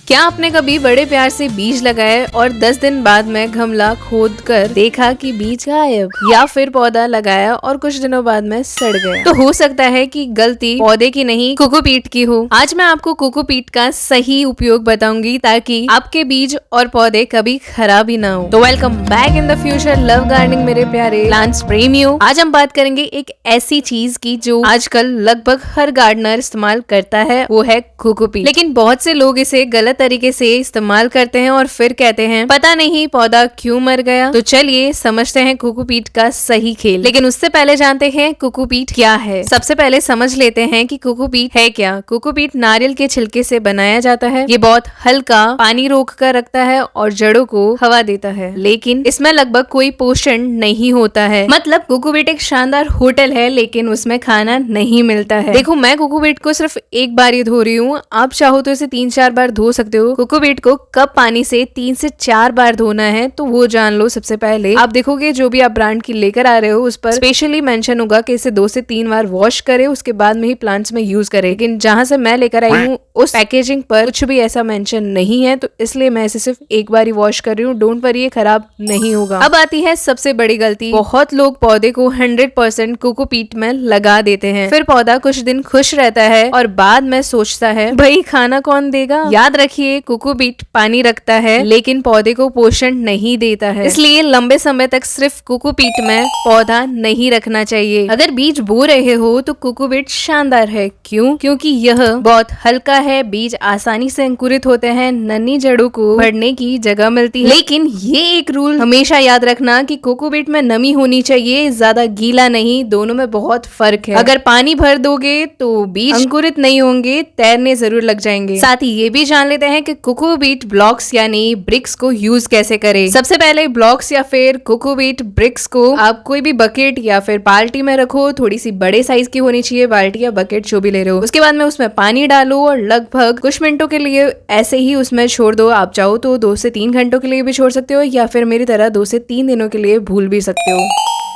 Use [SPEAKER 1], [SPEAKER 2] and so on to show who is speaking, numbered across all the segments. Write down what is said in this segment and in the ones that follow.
[SPEAKER 1] क्या आपने कभी बड़े प्यार से बीज लगाए और 10 दिन बाद में गमला खोद कर देखा कि बीज गायब, या फिर पौधा लगाया और कुछ दिनों बाद में सड़ गया? तो हो सकता है कि गलती पौधे की नहीं कोकोपीट की हो। आज मैं आपको कोकोपीट का सही उपयोग बताऊंगी ताकि आपके बीज और पौधे कभी खराब ही ना हो। तो welcome back in the future love gardening मेरे प्यारे प्लांट्स प्रेमियों। आज हम बात करेंगे एक ऐसी चीज की जो आजकल लगभग हर गार्डनर इस्तेमाल करता है, वो है कोकोपीट। लेकिन बहुत से लोग इसे गलत तरीके से इस्तेमाल करते हैं और फिर कहते हैं पता नहीं पौधा क्यों मर गया। तो चलिए समझते हैं कोकोपीट का सही खेल। लेकिन उससे पहले जानते हैं कोकोपीट क्या है। सबसे पहले समझ लेते हैं कि कोकोपीट है क्या। कोकोपीट नारियल के छिलके से बनाया जाता है। ये बहुत हल्का पानी रोक कर रखता है और जड़ों को हवा देता है, लेकिन इसमें लगभग कोई पोषण नहीं होता है। मतलब कोकोपीट एक शानदार होटल है लेकिन उसमें खाना नहीं मिलता है। देखो, मैं कोकोपीट को सिर्फ एक बार ही धो रही हूँ, आप चाहो तो इसे 3-4 बार धो सकते हो। कोकोपीट को कप पानी से 3 से 4 बार धोना है तो वो जान लो। सबसे पहले आप देखोगे जो भी आप ब्रांड की लेकर आ रहे हो उस पर स्पेशली मेंशन होगा कि इसे 2 से 3 बार वॉश करे, उसके बाद में ही प्लांट्स में यूज करे। लेकिन जहां से मैं लेकर आई हूँ उस पैकेजिंग पर कुछ भी ऐसा मेंशन नहीं है, तो इसलिए मैं इसे सिर्फ एक बार ही वॉश कर रही हूँ। डोंट वरी, ये खराब नहीं होगा। अब आती है सबसे बड़ी गलती। बहुत लोग पौधे को 100% कोकोपीट में लगा देते हैं, फिर पौधा कुछ दिन खुश रहता है और बाद में सोचता है भाई खाना कौन देगा। याद रखिए, कोकोपीट पानी रखता है लेकिन पौधे को पोषण नहीं देता है, इसलिए लंबे समय तक सिर्फ कोकोपीट में पौधा नहीं रखना चाहिए। अगर बीज बो रहे हो तो कोकोपीट शानदार है। क्यों? क्योंकि यह बहुत हल्का है, बीज आसानी से अंकुरित होते हैं, नन्ही जड़ों को बढ़ने की जगह मिलती है। लेकिन ये एक रूल हमेशा याद रखना कि कोकोपीट में नमी होनी चाहिए, ज्यादा गीला नहीं। दोनों में बहुत फर्क है। अगर पानी भर दोगे तो बीज अंकुरित नहीं होंगे, तैरने जरूर लग जाएंगे। साथ ही ये भी जान लेते हैं कि कोकोपीट ब्लॉक्स यानी ब्रिक्स को यूज कैसे करें। सबसे पहले ब्लॉक्स या फिर कोकोपीट ब्रिक्स को आप कोई भी बकेट या फिर बाल्टी में रखो। थोड़ी सी बड़े साइज की होनी चाहिए बाल्टी या बकेट, जो भी ले रहे हो। उसके बाद में उसमें पानी डालो और लगभग कुछ मिनटों के लिए ऐसे ही उसमें छोड़ दो। आप चाहो तो 2 से 3 घंटों के लिए भी छोड़ सकते हो, या फिर मेरी तरह 2 से 3 दिनों के लिए भूल भी सकते हो।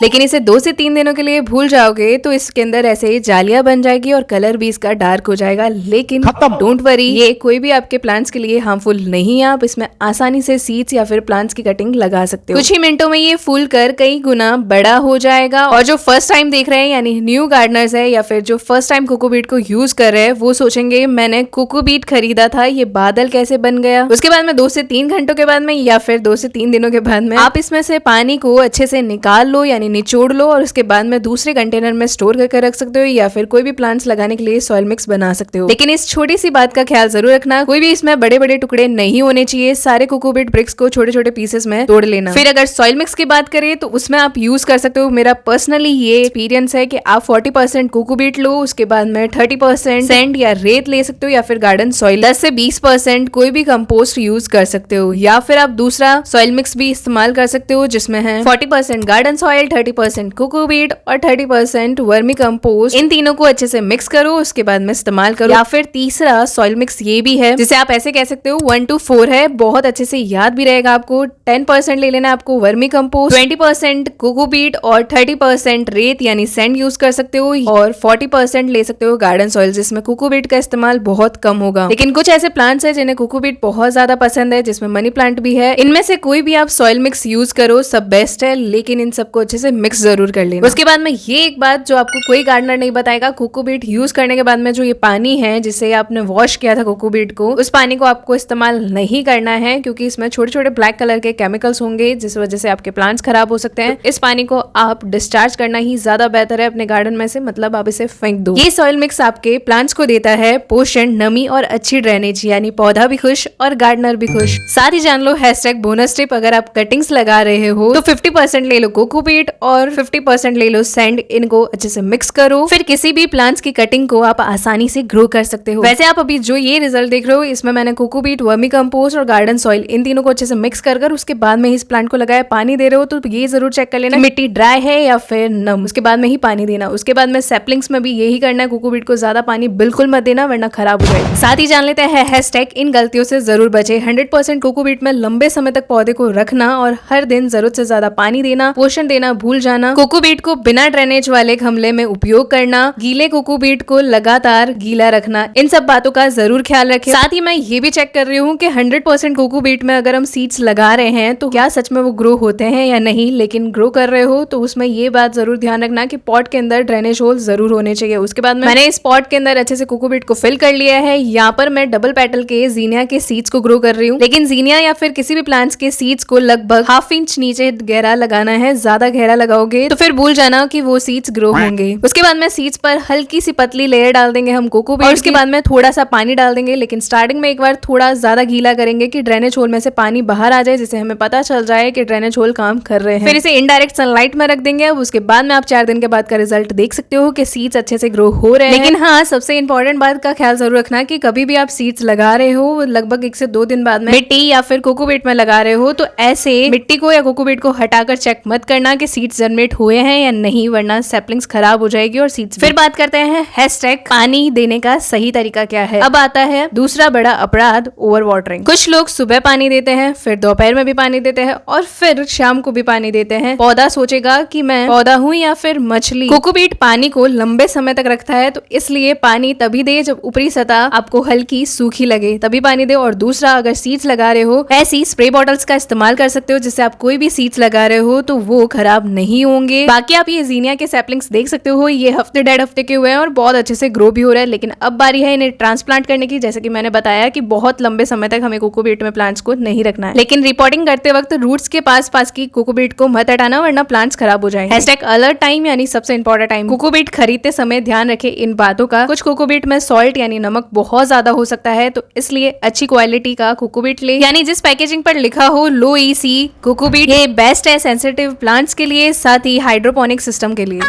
[SPEAKER 1] लेकिन इसे 2 से 3 दिनों के लिए भूल जाओगे तो इसके अंदर ऐसे ही जालियां बन जाएगी और कलर भी इसका डार्क हो जाएगा। लेकिन डोंट वरी, ये कोई भी आपके प्लांट्स के लिए हार्मफुल नहीं है। आप इसमें आसानी से सीड्स या फिर प्लांट्स की कटिंग लगा सकते हो। कुछ ही मिनटों में ये फूल कर कई गुना बड़ा हो जाएगा। और जो फर्स्ट टाइम देख रहे हैं यानी न्यू गार्डनर्स है या फिर जो फर्स्ट टाइम कोकोपीट को यूज कर रहे हैं, वो सोचेंगे मैंने कोकोपीट खरीदा था, ये बादल कैसे बन गया। उसके बाद में 2 से 3 घंटों के बाद में या फिर 2 से 3 दिनों के बाद में आप इसमें से पानी को अच्छे से निकाल लो यानी निचोड़ लो, और उसके बाद में दूसरे कंटेनर में स्टोर करके रख सकते हो, या फिर कोई भी प्लांट्स लगाने के लिए सॉइल मिक्स बना सकते हो। लेकिन इस छोटी सी बात का ख्याल जरूर रखना, कोई भी इसमें बड़े बड़े टुकड़े नहीं होने चाहिए। सारे कोकोपीट ब्रिक्स को छोटे छोटे पीसेस में तोड़ लेना। फिर अगर सॉइल मिक्स की बात करें तो उसमें आप यूज कर सकते हो। मेरा पर्सनली ये एक्सपीरियंस है कि आप 40% कोकोपीट लो, उसके बाद में 30% सैंड या रेत ले सकते हो, या फिर गार्डन सॉइल 10 से 20% कोई भी कंपोस्ट यूज कर सकते हो, या फिर आप दूसरा सॉइल मिक्स भी इस्तेमाल कर सकते हो जिसमें है 40% गार्डन सॉइल, 30% कोकोपीट और 30% वर्मी कंपोस्ट। इन तीनों को अच्छे से मिक्स करो, उसके बाद में इस्तेमाल करो। या फिर तीसरा सॉइल मिक्स ये भी है जिसे आप ऐसे कह सकते हो 1-4 है, बहुत अच्छे से याद भी रहेगा आपको। 10% ले लेना आपको वर्मी कंपोस्ट, 20% कोकोपीट और 30% रेत यानी सैंड यूज कर सकते हो, और 40% ले सकते हो गार्डन सॉइल जिसमें कोकोपीट का इस्तेमाल बहुत कम होगा। लेकिन कुछ ऐसे प्लांट्स है जिन्हें कोकोपीट बहुत ज्यादा पसंद है, जिसमें मनी प्लांट भी है। इनमें से कोई भी आप सॉइल मिक्स यूज करो, सब बेस्ट है, लेकिन इन सबको अच्छे से मिक्स जरूर कर लेना। उसके बाद में ये एक बात जो आपको कोई गार्डनर नहीं बताएगा, कोकोपीट यूज करने के बाद में जो ये पानी है जिसे आपने वॉश किया था कोकोपीट को, उस पानी को आपको इस्तेमाल नहीं करना है, क्योंकि इसमें छोटे छोटे ब्लैक कलर के केमिकल्स होंगे जिस वजह से आपके प्लांट्स खराब हो सकते हैं। इस पानी को आप डिस्चार्ज करना ही ज्यादा बेहतर है अपने गार्डन में से, मतलब आप इसे फेंक दो। ये सॉइल मिक्स आपके प्लांट्स को देता है पोषण, नमी और अच्छी ड्रेनेज, यानी पौधा भी खुश और गार्डनर भी खुश। साथ ही जान लो #बोनस टिप, अगर आप कटिंग्स लगा रहे हो तो 50% ले लो कोकोपीट और 50% ले लो सैंड। इनको अच्छे से मिक्स करो, फिर किसी भी प्लांट्स की कटिंग को आप आसानी से ग्रो कर सकते हो। वैसे आप अभी जो ये रिजल्ट देख रहे हो, इसमें मैंने कोकोपीट, वर्मी कंपोस्ट और गार्डन सॉइल इन तीनों को अच्छे से मिक्स कर उसके बाद में इस प्लांट को लगाया। पानी दे रहे हो तो ये जरूर चेक कर लेना मिट्टी ड्राई है या फिर नम, उसके बाद में ही पानी देना। उसके बाद में सैपलिंग्स में भी यही करना है, कोकोपीट को ज्यादा पानी बिल्कुल मत देना वरना खराब हो जाएगा। साथ ही जान लेते हैं # इन गलतियों से जरूर बचे। 100% कोकोपीट में लंबे समय तक पौधे को रखना और हर दिन जरूरत से ज्यादा पानी देना, पोषण देना भूल जाना, कोकोपीट को बिना ड्रेनेज वाले गमले में उपयोग करना, गीले कोकोपीट को लगातार गीला रखना, इन सब बातों का जरूर ख्याल रखें। साथ ही मैं ये भी चेक कर रही हूँ कि 100% कोकोपीट में अगर हम सीड्स लगा रहे हैं तो क्या सच में वो ग्रो होते हैं या नहीं। लेकिन ग्रो कर रहे हो तो उसमें ये बात जरूर ध्यान रखना कि पॉट के अंदर ड्रेनेज होल जरूर होने चाहिए। उसके बाद मैंने इस पॉट के अंदर अच्छे से कोकोपीट को फिल कर लिया है। यहाँ पर मैं डबल पेटल के जीनिया के सीड्स को ग्रो कर रही हूँ, लेकिन जीनिया या फिर किसी भी प्लांट्स के सीड्स को लगभग 1/2 इंच नीचे गहरा लगाना है। ज्यादा गहरा लगाओगे तो फिर भूल जाना कि वो सीड्स ग्रो होंगे। उसके बाद में सीड्स पर हल्की सी पतली लेयर डाल देंगे हम कोकोपीट, और उसके बाद में थोड़ा सा पानी डाल देंगे, लेकिन स्टार्टिंग में एक बार थोड़ा ज्यादा गीला करेंगे कि ड्रेनेज होल में से पानी बाहर आ जाए, जिससे हमें पता चल जाए कि ड्रेनेज होल काम कर रहे हैं। फिर इसे इनडायरेक्ट सनलाइट में रख देंगे। अब उसके बाद में आप 4 दिन के बाद का रिजल्ट देख सकते हो कि सीड्स अच्छे से ग्रो हो रहे हैं। लेकिन हाँ, सबसे इंपॉर्टेंट बात का ख्याल जरूर रखना कि कभी भी आप सीड्स लगा रहे हो लगभग 1 से 2 दिन बाद में मिट्टी या फिर कोकोपीट में लगा रहे हो तो ऐसे मिट्टी को या कोकोपीट को हटाकर चेक मत करना कि सीड्स जनरेट हुए हैं या नहीं, वरना सैपलिंग्स खराब हो जाएगी और सीड्स। फिर बात करते हैं हैशटैग पानी देने का सही तरीका क्या है। अब आता है दूसरा बड़ा अपराध, ओवर वाटरिंग। कुछ लोग सुबह पानी देते हैं, फिर दोपहर में भी पानी देते हैं और फिर शाम को भी पानी देते हैं। पौधा सोचेगा कि मैं पौधा हूँ या फिर मछली। कोकोपीट पानी को लंबे समय तक रखता है, तो इसलिए पानी तभी दे जब ऊपरी सतह आपको हल्की सूखी लगे, तभी पानी दे। और दूसरा, अगर सीड्स लगा रहे हो ऐसी स्प्रे बॉटल्स का इस्तेमाल कर सकते हो, जिससे आप कोई भी सीड्स लगा रहे हो तो वो खराब नहीं होंगे। बाकी आप ये जीनिया के सैपलिंग्स देख सकते हो, ये हफ्ते 1.5 हफ्ते के हुए हैं और बहुत अच्छे से ग्रो भी हो रहा है। लेकिन अब बारी है इन्हें ट्रांसप्लांट करने की। जैसे कि मैंने बताया कि बहुत लंबे समय तक हमें कोकोपीट में प्लांट्स को नहीं रखना है, लेकिन रिपोर्टिंग करते वक्त रूट्स के पास की कोकोपीट को मत हटाना, वरना प्लांट्स खराब हो जाएंगे। हैशटैग अलर्ट टाइम यानी सबसे इंपॉर्टेंट टाइम। कोकोपीट खरीदते समय ध्यान रखें इन बातों का। कुछ कोकोपीट में सॉल्ट यानी नमक बहुत ज्यादा हो सकता है, तो इसलिए अच्छी क्वालिटी का कोकोपीट ले, यानी जिस पैकेजिंग पर लिखा हो लो EC कोकोपीट। ये बेस्ट है सेंसिटिव प्लांट्स के लिए, साथ ही हाइड्रोपोनिक सिस्टम के लिए।